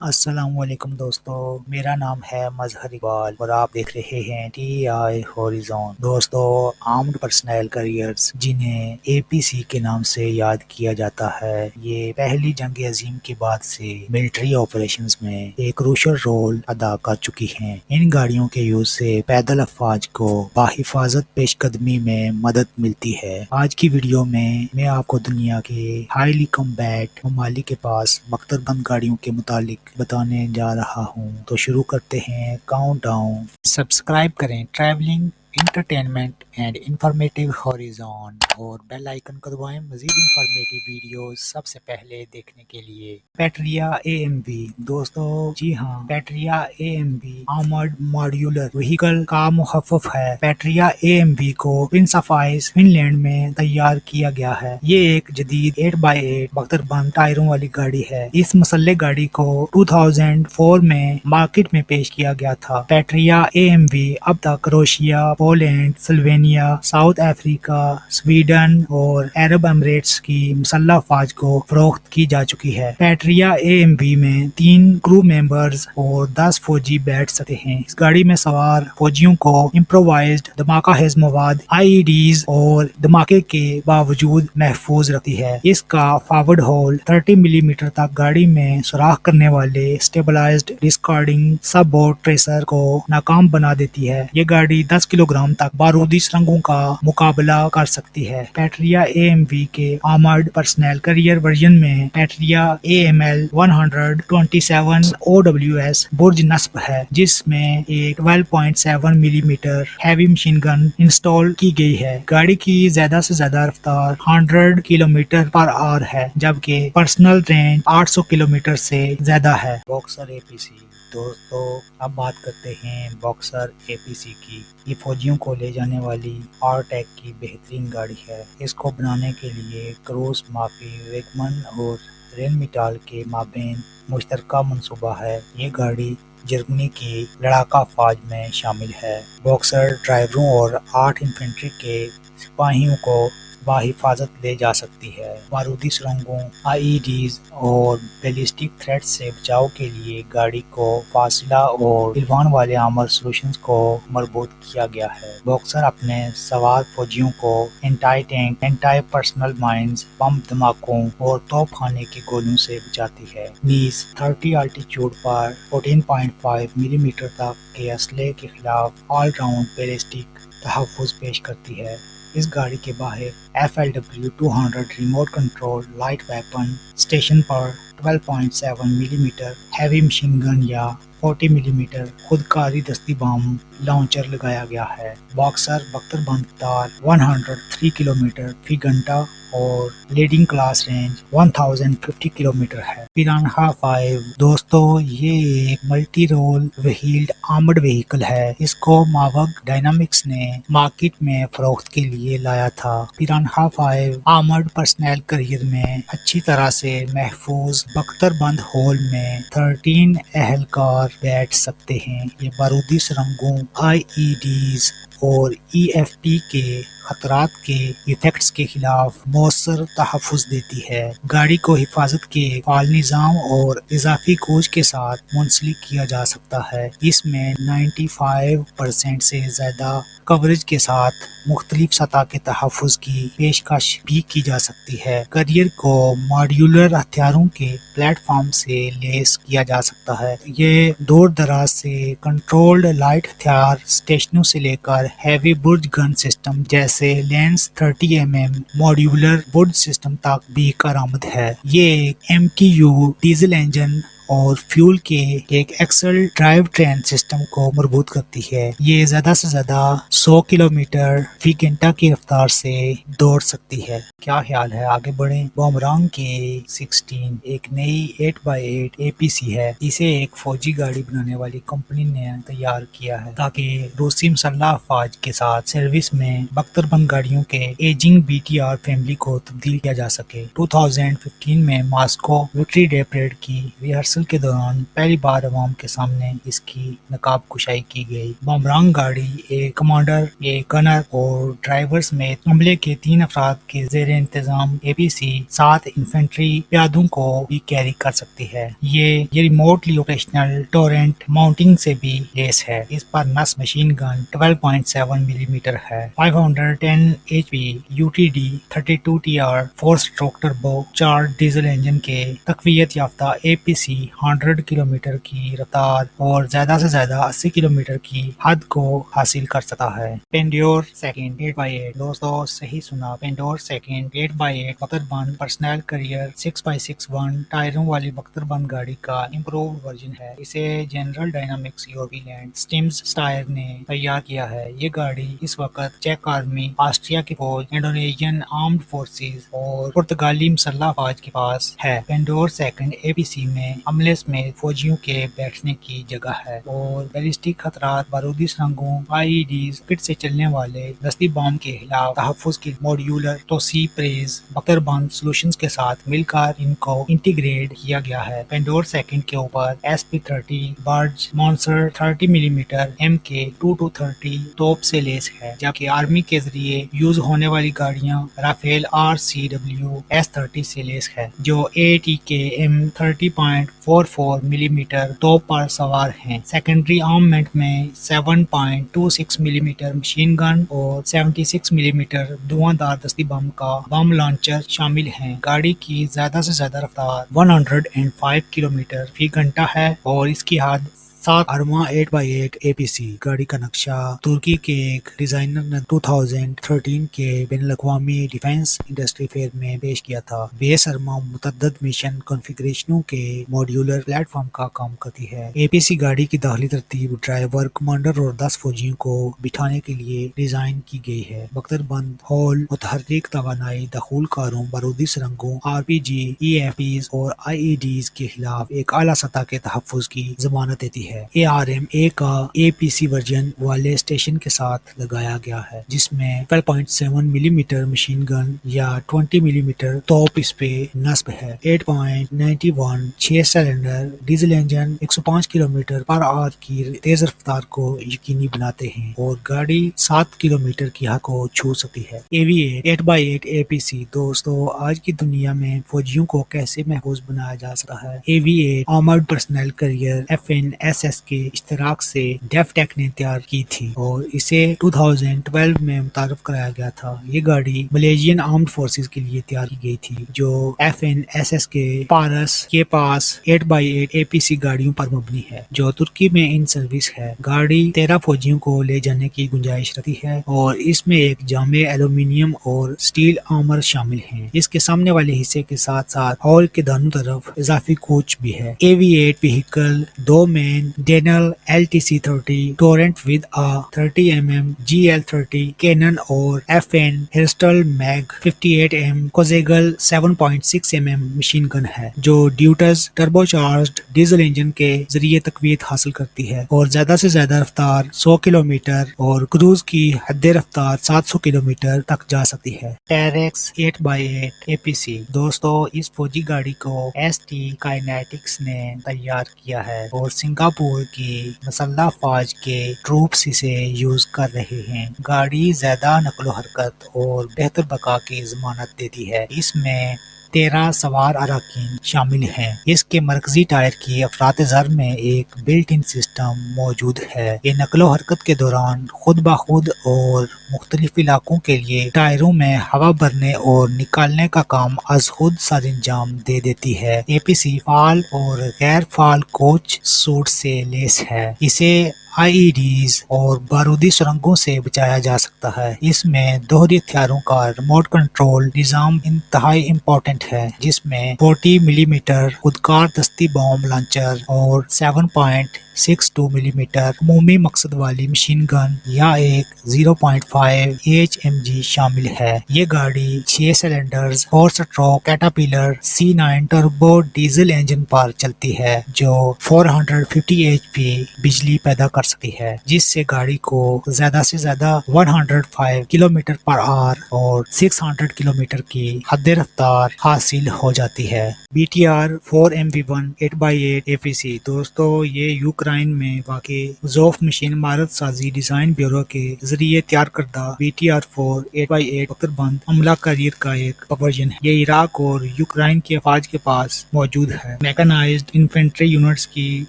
السلام علیکم دوستو، میرا نام ہے مظہر اقبال اور آپ دیکھ رہے ہیں ٹی آئی ہاریزون۔ دوستو، آرمڈ پرسنل کیریئرز جنہیں اے پی سی کے نام سے یاد کیا جاتا ہے، یہ پہلی جنگ عظیم کے بعد سے ملٹری آپریشنز میں ایک کروشل رول ادا کر چکی ہیں۔ ان گاڑیوں کے یوز سے پیدل افواج کو بحفاظت پیش قدمی میں مدد ملتی ہے۔ آج کی ویڈیو میں آپ کو دنیا کے ہائیلی کمبیٹ ممالک کے پاس بختر بند گاڑیوں کے متعلق بتانے جا رہا ہوں، تو شروع کرتے ہیں کاؤنٹ ڈاؤن۔ سبسکرائب کریں ٹریولنگ، انٹرٹینمنٹ اینڈ انفارمیٹیو ہاریزون اور بیل آئیکن کو دبائیں مزید انفارمیٹیو ویڈیوز سب سے پہلے دیکھنے کے لیے۔ Patria A M V. دوستو جی ہاں، Patria A M V armoured modular vehicle کا مخفف ہے۔ پیٹریا اے ایم وی کو prince of Wales Finland میں تیار کیا گیا ہے۔ یہ ایک جدید 8x8 بختر بند ٹائروں والی گاڑی ہے۔ اس مسلح گاڑی کو 2004 میں مارکیٹ میں پیش کیا گیا تھا۔ پیٹریا اے ایم وی اب تک روشیا، Poland, Slovenia, South Africa, Sweden اور عرب امریٹس کی مسلح افواج کو فروخت کی جا چکی ہے۔ پیٹریا اے ایم وی میں 3 کرو ممبرز اور 10 فوجی بیٹھ سکتے ہیں۔ اس گاڑی میں سوار فوجیوں کو امپرووائزڈ دھماکہ خیز مواد آئی ڈیز اور دھماکے کے باوجود محفوظ رکھتی ہے۔ اس کا فارورڈ ہول 30 ملی میٹر تک گاڑی میں سوراخ کرنے والے اسٹیبلائزڈ ڈسکارڈنگ سب بورڈ ٹریسر کو ناکام بنا دیتی ہے۔ یہ گاڑی 10 کلو گرام تک بارودی سرنگوں کا مقابلہ کر سکتی ہے۔ پیٹریا اے ایم وی کے آرمرڈ پرسنل کیریئر ورژن میں Patria A M L 127 OWS برج نصب ہے، جس میں ایک 12.7 millimetre heavy machine gun install کی گئی ہے۔ گاڑی کی زیادہ سے زیادہ رفتار 100 کلومیٹر پر آور ہے، جبکہ پرسنل رینج 800 کلومیٹر سے زیادہ ہے۔ باکسر اے پی سی۔ دوستو اب بات کرتے ہیں باکسر اے پی سی کی۔ یہ فوجیوں کو لے جانے والی آر ٹیک کی بہترین گاڑی ہے۔ اس کو بنانے کے لیے کروس مافی ویگمن اور رین میٹال کے مابین مشترکہ منصوبہ ہے۔ یہ گاڑی جرمنی کی لڑاکا افواج میں شامل ہے۔ باکسر ڈرائیوروں اور 8 انفینٹری کے سپاہیوں کو بحفاظت لے جا سکتی ہے۔ بارودی سرنگوں، آئی ڈیز اور بیلسٹک تھریٹ سے بچاؤ کے لیے گاڑی کو فاصلہ اور ڈلوان والے آرمر سولوشنز کو مربوط کیا گیا ہے۔ باکسر اپنے سوار فوجیوں کو anti tank, anti personnel mines, bomb دھماکوں اور توپ خانے کی گولیوں سے بچاتی ہے۔ نیز 30 الٹیچیوڈ پر 14.5 ملی میٹر تک کے اسلحے کے خلاف آل راؤنڈ بیلسٹک تحفظ پیش کرتی ہے۔ اس گاڑی کے باہر FLW-200 remote control light weapon station پر 12.7 ملی میٹر ہیوی مشین گن یا 40 ملی میٹر خودکاری دستی بم لانچر لگایا گیا ہے۔ باکسر بختر بند رفتار 103 کلومیٹر فی گھنٹہ اور لیڈنگ کلاس رینج 1050 کلومیٹر ہے۔ پیرانہا 5۔ دوستو یہ ایک ملٹی رول وہیلڈ آرمڈ وہیکل ہے۔ اس کو ماوگ ڈائنامکس نے مارکیٹ میں فروخت کے لیے لایا تھا۔ پیرانہا 5 آرمڈ پرسنل کیریئر میں اچھی طرح سے محفوظ بختر بند ہول میں 13 اہلکار بیٹھ سکتے ہیں۔ یہ بارودی سرنگوں، آئی ای ڈیز اور ای ایف پی کے خطرات کے ایفیکٹس کے خلاف مؤثر تحفظ دیتی ہے۔ گاڑی کو حفاظت کے فعال نظام اور اضافی کوچ کے ساتھ منسلک کیا جا سکتا ہے۔ اس میں 95% سے زیادہ کوریج کے ساتھ مختلف سطح کے تحفظ کی پیشکش بھی کی جا سکتی ہے۔ کیریئر کو ماڈیولر ہتھیاروں کے پلیٹ فارم سے لیس کیا جا سکتا ہے۔ یہ دور دراز سے کنٹرولڈ لائٹ ہتھیار اسٹیشنوں سے لے کر ہیوی برج گن سسٹم جیسے لینس 30mm ماڈیولر برج سسٹم تک بھی کارآمد ہے۔ یہ ایک MTU ڈیزل انجن اور فیول کے ایک ایکسل ڈرائیو ٹرین سسٹم کو مربوط کرتی ہے۔ یہ زیادہ سے زیادہ 100 کلومیٹر فی گھنٹہ کی رفتار سے دوڑ سکتی ہے۔ کیا خیال ہے، آگے بڑھیں؟ بومرانگ کے 16 ایک نئی 8x8 APC ہے۔ اسے ایک فوجی گاڑی بنانے والی کمپنی نے تیار کیا ہے تاکہ روسی مسلح افواج کے ساتھ سروس میں بختر بند گاڑیوں کے ایجنگ BTR فیملی کو تبدیل کیا جا سکے۔ 2015 میں ماسکو وکٹری ڈے پریڈ کی ریہرسل ریہرسل کے دوران پہلی بار عوام کے سامنے اس کی نقاب کشائی کی گئی۔ بمرانگ گاڑی ایک کمانڈر، ایک گنر اور ڈرائیور سمیت عملے کے 3 افراد کے زیر انتظام APC 7 انفینٹری پیادوں کو بھی کیری کر سکتی ہے۔ یہ ریموٹلی آپریشنل ٹورنٹ ماؤنٹنگ سے بھی لیس ہے۔ اس پر نصب مشین گن 12.7 ملی میٹر ہے۔ 510 HP UTD 32 TR 4 stroke turbo charge diesel engine کے تقویت یافتہ APC 100 کلومیٹر کی رفتار اور زیادہ سے زیادہ 80 کلومیٹر کی حد کو حاصل کر سکتا ہے۔ پینڈیور سیکنڈ 8x8 دوستو صحیح سنا، پینڈور سیکنڈ 8x8 بختر بند پرسنل کیریئر 6x61 ٹائروں والی بختر بند گاڑی کا امپرووڈ ورژن ہے۔ اسے جنرل ڈائنامکس یورپی لینڈ سٹیمز اسٹائر نے تیار کیا ہے۔ یہ گاڑی اس وقت چیک آرمی، آسٹریا کی فوج، انڈونیشین آرمڈ فورسز اور پرتگالی مسلح افواج کے پاس ہے۔ پینڈور سیکنڈ APC میں عملے سمیت فوجیوں کے بیٹھنے کی جگہ ہے اور بیلسٹک خطرات، بارودی سرنگوں، IEDs، راکٹ سے چلنے والے دستی بم کے خلاف تحفظ کی موڈیولر توسیع پریز بختر بند سولوشنز کے ساتھ مل کر ان کو انٹیگریٹ کیا گیا ہے۔ پینڈور سیکنڈ کے اوپر SP-30 برج مانسر 30 ملی میٹر MK-2230 توپ سے لیس ہے، جبکہ آرمی کے ذریعے یوز ہونے والی گاڑیاں رافیل RCW S-30 سے لیس ہے، جو ATKM 30.44 ملی میٹر توپ پر سوار ہیں۔ سیکنڈری آرممنٹ میں 7.26 ملی میٹر مشین گن اور 76 ملی میٹر دھواں دار دستی بم کا بم لانچر شامل ہیں۔ گاڑی کی زیادہ سے زیادہ رفتار 105 کلومیٹر فی گھنٹہ ہے اور اس کی حد 7 ارما 8x8 APC گاڑی کا نقشہ ترکی کے ایک ڈیزائنر نے 2013 کے بین الاقوامی ڈیفنس انڈسٹری فیئر میں پیش کیا تھا۔ بیس ارما متعدد مشن کنفیگریشنوں کے ماڈیولر پلیٹ فارم کا کام کرتی ہے۔ APC گاڑی کی داخلی ترتیب ڈرائیور، کمانڈر اور 10 فوجیوں کو بٹھانے کے لیے ڈیزائن کی گئی ہے۔ بختر بند ہال متحرک توانائی دخول کاروں، بارودی سرنگوں، RPG، EFPs اور IEDs کے خلاف ایک اعلیٰ سطح کے تحفظ کی ضمانت دیتی ہے۔ ARMA کا APC ورژن والے اسٹیشن کے ساتھ لگایا گیا ہے، جس میں 12.7 ملی میٹر مشین گن یا 20 ملی میٹر توپ اس پہ نصب ہے۔ 8.91 6 سلنڈر ڈیزل انجن 105 کلومیٹر پر آور کی تیز رفتار کو یقینی بناتے ہیں اور گاڑی 7 کلومیٹر کی حد کو چھو سکتی ہے۔ AV-8 8x8 APC دوستو آج کی دنیا میں فوجیوں کو کیسے محفوظ بنایا جا سکتا ہے؟ AV-8 armoured personal career FNSS کے اشتراک سے ڈیف ٹیک نے تیار کی تھی اور اسے 2012 میں متعارف کرایا گیا تھا۔ یہ گاڑی ملیشین آرمڈ فورسز کے لیے تیار کی گئی تھی، جو FNSS کے پارس کے پاس 8x8 APC گاڑیوں پر مبنی ہے، جو ترکی میں ان سروس ہے۔ گاڑی 13 فوجیوں کو لے جانے کی گنجائش رکھتی ہے اور اس میں ایک جامع ایلومینیم اور سٹیل آرمر شامل ہیں۔ اس کے سامنے والے حصے کے ساتھ ساتھ ہال کے دونوں طرف اضافی کوچ بھی ہے۔ AV-8 vehicle 2 man Denel LTC-30 turret with a 30mm GL-30 cannon اور FN Herstal MAG 58M coaxial 7.6mm machine gun ہے، جو Deutz turbo charged diesel engine کے ذریعے تقویت حاصل کرتی ہے اور زیادہ سے زیادہ رفتار 100 کلومیٹر اور کروز کی حد رفتار 700 کلومیٹر تک جا سکتی ہے۔ ٹیریکس 8x8 APC دوستو اس فوجی گاڑی کو ST کائنیٹکس نے تیار کیا ہے اور سنگاپور کی مسلح افواج کے ٹروپس اسے یوز کر رہے ہیں۔ گاڑی زیادہ نقل و حرکت اور بہتر بقا کی ضمانت دیتی ہے۔ اس میں 13 سوار اراکین شامل ہیں۔ اس کے مرکزی ٹائر کی افراط زر میں ایک بلٹ ان سسٹم موجود ہے۔ یہ نقل و حرکت کے دوران خود بخود اور مختلف علاقوں کے لیے ٹائروں میں ہوا بھرنے اور نکالنے کا کام از خود سر انجام دے دیتی ہے۔ APC فعال اور غیر فعال کوچ سوٹ سے لیس ہے۔ اسے IEDs اور بارودی سرنگوں سے بچایا جا سکتا ہے۔ اس میں دوہری ہتھیاروں کا ریموٹ کنٹرول نظام انتہائی امپورٹنٹ ہے، جس میں 40 ملی میٹر خودکار دستی بم لانچر اور 7.62 ملی میٹر عمومی مقصد والی مشین گن یا ایک 0.5 HMG شامل ہے۔ یہ گاڑی 6 cylinders 4 stroke Caterpillar C9 turbo diesel engine پر چلتی ہے، جو 450 HP بجلی پیدا کر سکتی ہے، جس سے گاڑی کو زیادہ سے زیادہ 105 کلومیٹر پر آور اور 600 کلومیٹر کی حد رفتار حاصل ہو جاتی ہے۔ BTR 4MV1 8x8 APC دوستو یہ یوکرائن میں واقع زوف مشین عمارت سازی ڈیزائن بیورو کے ذریعے تیار کردہ BTR 4 8x8 بکر بند عملہ کیریئر کا ایک ورژن ہے۔ یہ عراق اور یوکرائن کی افواج کے پاس موجود ہے۔ میکانائزڈ انفینٹری یونٹس کی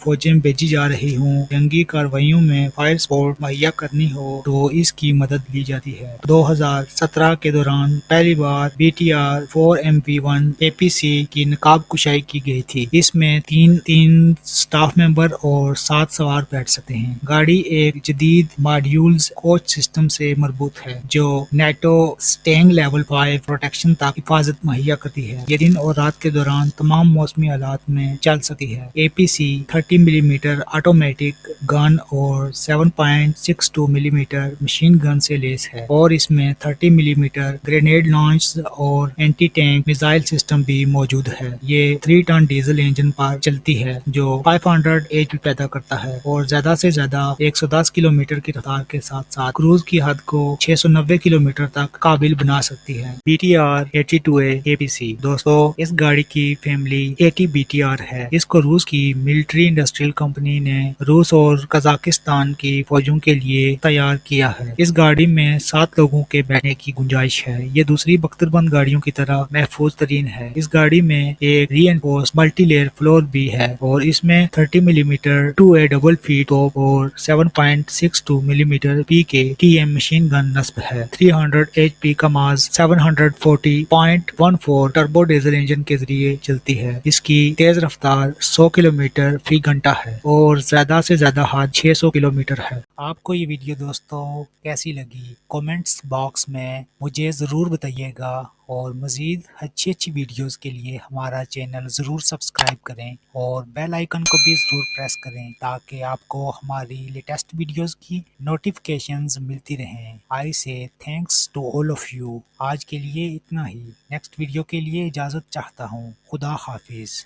فوجیں بھیجی جا رہی ہوں، جنگی کارروائیوں میں فائر سپورٹ مہیا کرنی ہو تو اس کی مدد لی جاتی ہے۔ 2017 کے دوران پہلی بار BTR 4MV1 APC کی نقاب کشائی کی گئی تھی۔ اس میں تین سٹاف ممبر اور 7 سوار بیٹھ سکتے ہیں۔ گاڑی ایک جدید ماڈیولز کوچ سسٹم سے مربوط ہے جو نیٹو سٹینگ لیول 5 پروٹیکشن تک حفاظت مہیا کرتی ہے۔ یہ دن اور رات کے دوران تمام موسمی حالات میں چل سکتی ہے۔ APC 30 ملی میٹر آٹومیٹک گن اور 7.62 ملی میٹر مشین گن سے لیس ہے، اور اس میں 30 ملی میٹر گرینیڈ لانچ اور اینٹی ٹینک میزائل سسٹم بھی موجود ہے۔ یہ 3 ٹن ڈیزل انجن پر چلتی ہے جو 500 HP پیدا کرتا ہے اور زیادہ سے زیادہ 110 کلومیٹر کی رفتار کے ساتھ ساتھ کروز کی حد کو 690 کلومیٹر تک قابل بنا سکتی ہے۔ BTR 82A APC دوستو اس گاڑی کی فیملی AT BTR ہے۔ اس کو روس کی ملٹری انڈسٹریل کمپنی نے روس اور قزاقستان کی فوجوں کے لیے تیار کیا ہے۔ اس گاڑی میں 7 لوگوں کے بیٹھنے کی گنجائش ہے۔ یہ دوسری بختر بند گاڑیوں کی طرح محفوظ ترین ہے۔ اس گاڑی میں ایک ری انفورس ملٹی لیئر فلور بھی ہے اور اس میں 30 ملی میٹر 2A ڈبل فیٹ توپ اور 7.62 ملی میٹر PKTM مشین گن نصب ہے۔ 300 HP کا ماز 740.14 ٹربو ڈیزل انجن کے ذریعے چلتی ہے۔ اس کی تیز رفتار 100 کلومیٹر فی گھنٹہ ہے اور زیادہ سے زیادہ حد 600 کلومیٹر ہے۔ آپ کو یہ ویڈیو دوستو کیسی لگی؟ کومنٹس باکس میں مجھے ضرور بتائیے گا، اور مزید اچھی ویڈیوز کے لیے ہمارا چینل ضرور سبسکرائب کریں اور بیل آئیکن کو بھی ضرور پریس کریں تاکہ آپ کو ہماری لیٹسٹ ویڈیوز کی نوٹیفیکیشنز ملتی رہیں۔ I say thanks to all of you۔ آج کے لیے اتنا ہی، نیکسٹ ویڈیو کے لیے اجازت چاہتا ہوں۔ خدا حافظ۔